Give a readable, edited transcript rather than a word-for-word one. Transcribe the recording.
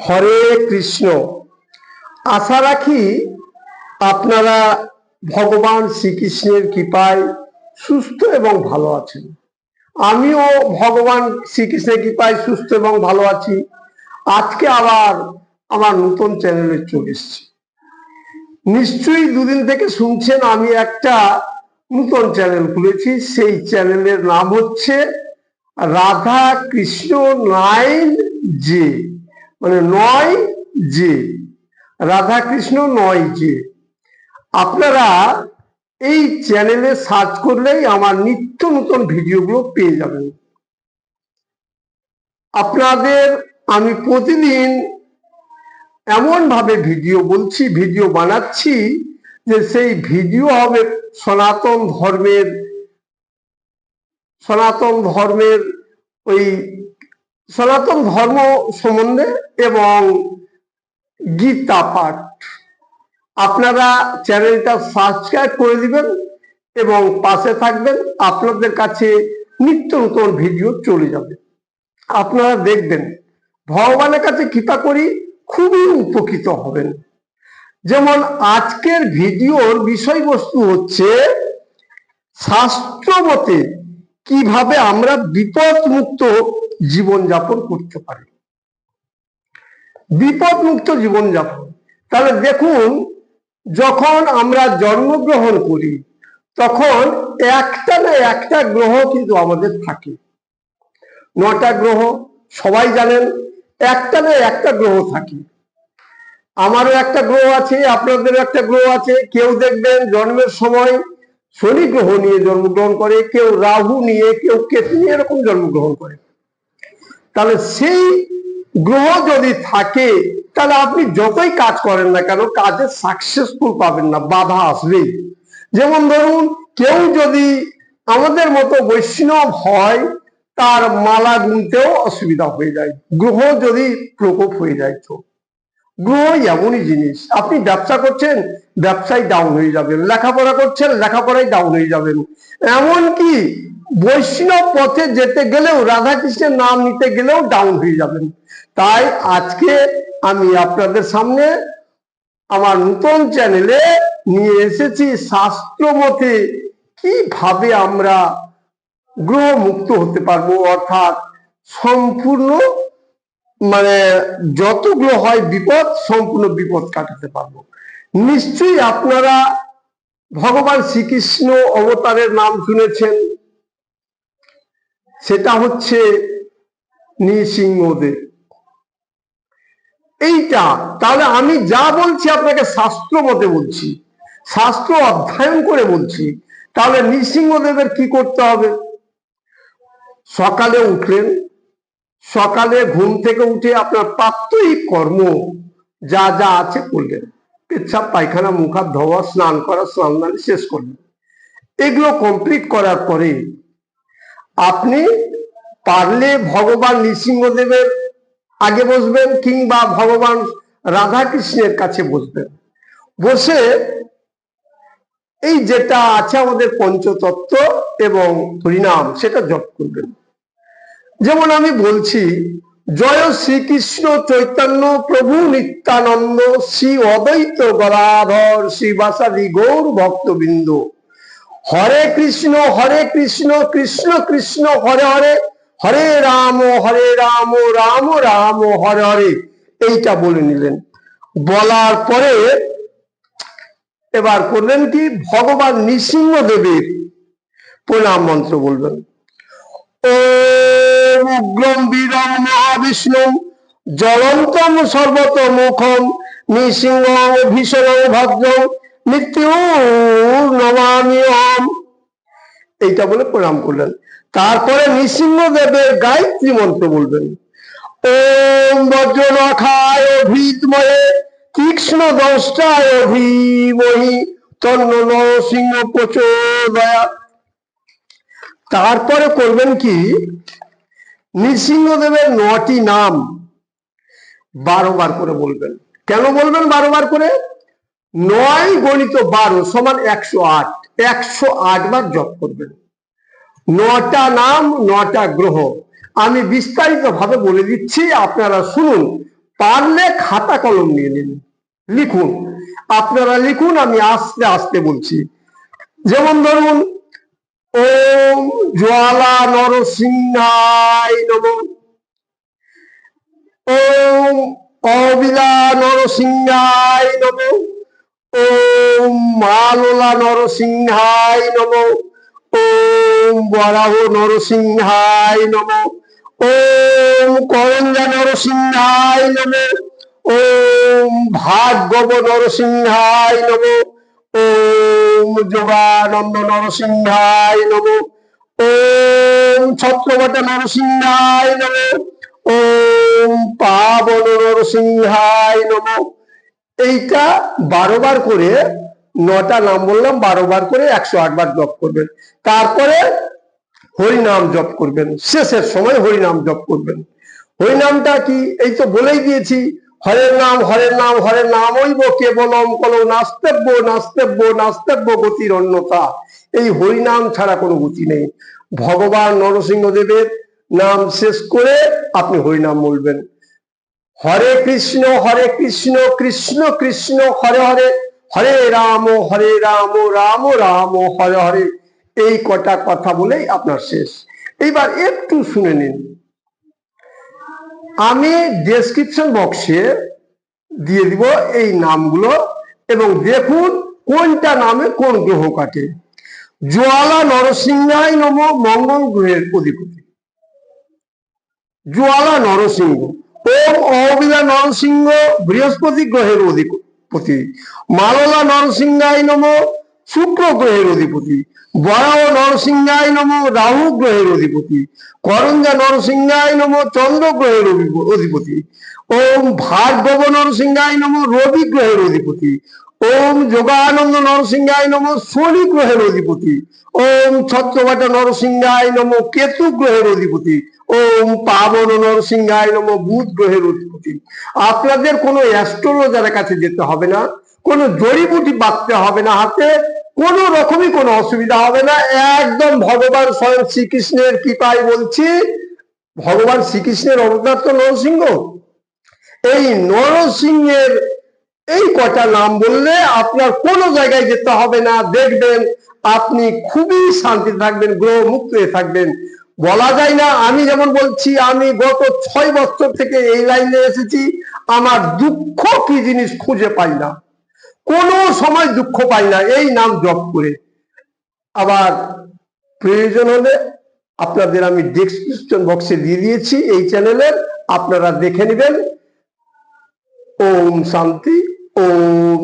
হরে কৃষ্ণ। আশা রাখি আপনারা ভগবান শ্রীকৃষ্ণের কৃপায় সুস্থ এবং ভালো আছেন। আমিও ভগবান শ্রীকৃষ্ণের কৃপায় সুস্থ এবং ভালো আছি। আজকে আবার আমার নতুন চ্যানেলে চলে এসেছি। নিশ্চয়ই দুদিন থেকে শুনছেন আমি একটা নতুন চ্যানেল খুলেছি। সেই চ্যানেলের নাম হচ্ছে রাধা কৃষ্ণ 9J, মানে 9J, রাধা কৃষ্ণ 9J। আপনারা এই চ্যানেলে সার্চ করলেই আমার নিত্য নতুন ভিডিওগুলো পেয়ে যাবেন। আপনাদের আমি প্রতিদিন এমন ভাবে ভিডিও বলছি, ভিডিও বানাচ্ছি যে সেই ভিডিও হবে সনাতন ধর্মের ওই সনাতন ধর্ম সম্বন্ধে এবং গীতা পাঠ। আপনারা চ্যানেলটা সাবস্ক্রাইব করে দিবেন এবং পাশে থাকবেন। আপনাদের কাছে নিত্য নতুন ভিডিও চলে যাবে। আপনারা দেখবেন, ভগবানের কাছে কৃপা করি, খুবই উপকৃত হবেন। যেমন আজকের ভিডিওর বিষয়বস্তু হচ্ছে শাস্ত্র মতে কিভাবে আমরা বিপদ মুক্ত জীবনযাপন করতে পারি। বিপদ মুক্ত জীবনযাপন, তাহলে দেখুন, যখন আমরা জন্মগ্রহণ করি তখন একটা না একটা গ্রহ কিন্তু আমাদের থাকে। 9টা গ্রহ সবাই জানেন, একটা না একটা গ্রহ থাকে। আমারও একটা গ্রহ আছে, আপনাদেরও একটা গ্রহ আছে। কেউ দেখবেন জন্মের সময় শনি গ্রহ নিয়ে জন্মগ্রহণ করে, কেউ রাহু নিয়ে, কেউ কেতু নিয়ে এরকম জন্মগ্রহণ করে। তাহলে সেই গ্রহ যদি থাকে তাহলে আপনি যতই কাজ করেন না কেন কাজে সাকসেসফুল পাবেন না, বাধা আসবেই। যেমন ধরুন, কেউ যদি আমাদের মতো বৈষ্ণব হয়, তার মালা গুনতেও অসুবিধা হয়ে যায়, গ্রহ যদি প্রকোপ হয়ে যায়। তো গ্রহ এমনই জিনিস, আপনি ব্যবসা করছেন, ব্যবসায় ডাউন হয়ে যাবেন, লেখাপড়া করছেন, লেখাপড়ায় ডাউন হয়ে যাবেন। এমনকি বৈষ্ণব পথে যেতে গেলেও, রাধাকৃষ্ণের নাম নিতে গেলেও ডাউন হয়ে যাবেন। তাই আজকে আমি আপনাদের সামনে আমার নতুন চ্যানেলে নিয়ে এসেছি শাস্ত্র মতে কিভাবে আমরা গ্রহ মুক্ত হতে পারবো, অর্থাৎ সম্পূর্ণ মানে যত গ্রহ হয় বিপদ, সম্পূর্ণ বিপদ কাটাতে পারবো। নিশ্চয়ই আপনারা ভগবান শ্রীকৃষ্ণ অবতারের নাম শুনেছেন, সেটা হচ্ছে নৃসিংহদেব। এইটা তাহলে আমি যা বলছি আপনাকে শাস্ত্র মতে বলছি, শাস্ত্র অধ্যয়ন করে বলছি। তাহলে নৃসিংহদেবের কি করতে হবে? সকালে উঠলেন, সকালে ঘুম থেকে উঠে আপনার প্রাত্যহিক কর্ম যা যা আছে করলেন। পেচ্ছাপ, পায়খানা, মুখ হাত ধোয়া, স্নান করা, স্নান শেষ করলেন। এগুলো কমপ্লিট করার পরে আপনি পারলে ভগবান নৃসিংহদেবের আগে বসবেন, কিংবা ভগবান রাধাকৃষ্ণের কাছে বসবেন। বসে এই যেটা আছে আমাদের পঞ্চতত্ত্ব এবং হরিনাম, সেটা জপ করবেন। যেমন আমি বলছি, জয় শ্রীকৃষ্ণ চৈতন্য প্রভু নিত্যানন্দ, শ্রী অদ্বৈত গদাধর শ্রীবাসাদি গৌর ভক্তবৃন্দ, হরে কৃষ্ণ কৃষ্ণ কৃষ্ণ হরে হরে, হরে রাম রাম রাম হরে হরে। এইটা বলে নিলেন। বলার পরে এবার করলেন কি, ভগবান নৃসিংহদেবের প্রণাম মন্ত্র বলবেন। ওম উগ্রম বীরম মহাবিষ্ণু জ্বলন্তম সর্বতোমুখম নৃসিংহ ভীষণ ভদ্রম মৃত্যু নমামি ওম। এইটা বলে প্রণাম করলেন। তারপরে নৃসিংহদেবের গায়ত্রী মন্ত্র বলবেন। ওম বজ্রনখায় ভীতময়ে তীক্ষ্ণ দষ্টায় ধীমহি তন্ন নরসিংহ প্রচোদয়াৎ। তারপরে করবেন কি, নৃসিংহদেবের 9টি নাম 12 বার করে বলবেন। কেন বলবেন 12 বার করে? 9 গণিত 12 সমান 108, 108 বার জপ করবেন। 9টা নাম, 9টা গ্রহ। আমি বিস্তারিত ভাবে বলে দিচ্ছি, আপনারা শুনুন। পারলে খাতা কলম নিয়ে নিন, লিখুন। আপনারা লিখুন, আমি আস্তে আস্তে বলছি। যেমন ধরুন, ওম জ্বালা নরসিংহায় নমঃ, ওম অবিলা নরসিংহায় নমঃ, ওম মালোলা নরসিংহায় নমঃ, ওম বরাহ নরসিংহায় নমঃ, ওম করঞ্জা নরসিংহায় নমঃ, ওম ভার্গব নরসিংহায় নমঃ, ওম যোগানন্দ নরসিংহায় নমঃ, ওম ছত্রবটা নরসিংহায় নমঃ, ওম পাবন নরসিংহায় নমঃ। এইটা 12 বার করে, 9টা নাম বললাম, 12 বার করে 108 বার জপ করবেন। তারপরে হরিনাম জপ করবেন, শেষের সময় হরিনাম জপ করবেন। হরিনামটা কি, এই তো বলেই দিয়েছি, হরের নাম হরের নাম হরের নাম হইব কেবলম কলৌ নাস্তেব্য নাস্তেব্য নাস্তেব্য গতির অন্যথা। এই হরিনাম ছাড়া কোনো গতি নেই। ভগবান নরসিংহদেবের নাম শেষ করে আপনি হরিনাম বলবেন। হরে কৃষ্ণ কৃষ্ণ কৃষ্ণ হরে হরে, হরে রাম রাম রাম হরে হরে। এই কটা কথা বলেই আপনার শেষ। এইবার একটু শুনে নিন। আমি ডেসক্রিপশন বক্সে দিয়ে দিব এই নামগুলো, এবং দেখুন কোনটা নামে কোন গ্রহ কাটে। জ্বালা নরসিংহায় নমঃ, মঙ্গল গ্রহের অধিপতি জ্বালা নরসিংহ। ওম অবিলা নরসিংহ, বৃহস্পতি গ্রহের অধিপতি। মাললা নরসিংহায় নমঃ, শুক্র গ্রহের অধিপতি। বরাহ নরসিংহায় নমঃ, রাহু গ্রহের অধিপতি। করঞ্জা নরসিংহায় নমঃ, চন্দ্র গ্রহের অধিপতি। ওম ভার্গব নরসিংহায় নমঃ, রবি গ্রহের অধিপতি। ওম যোগানন্দ নরসিংহায় নমঃ, শনি গ্রহের অধিপতি। ওম ছত্রবটা নরসিংহায় নমঃ, কেতু গ্রহের অধিপতি। ওম পাবন নরসিংহায় নমঃ, বুধ গ্রহের অধিপতি। আপনাদের কোনো অ্যাস্ট্রোলজারের কাছে যেতে হবে না, কোনো জড়িবুটি বাঁধতে হবে না হাতে, কোনো রকমই কোনো অসুবিধা হবে না। একদম ভগবান স্বয়ং শ্রীকৃষ্ণের কৃপায় বলছি, ভগবান শ্রীকৃষ্ণের অবতার তো নরসিংহ। এই নরসিংহের এই কটা নাম বললে আপনার কোনো জায়গায় যেতে হবে না। দেখবেন আপনি খুবই শান্তি থাকবেন, গ্রহ মুক্ত হয়ে থাকবেন। বলা যায় না, আমি যেমন বলছি, আমি গত 6 বছর থেকে এই লাইনে এসেছি, আমার দুঃখ কি জিনিস খুঁজে পাই না, কোনো সময় দুঃখ পাই না এই নাম জপ করে। আবার প্রয়োজন হলে আপনাদের আমি ডেসক্রিপশন বক্সে দিয়ে দিয়েছি এই চ্যানেলের, আপনারা দেখে নেবেন। ওম শান্তি। ওম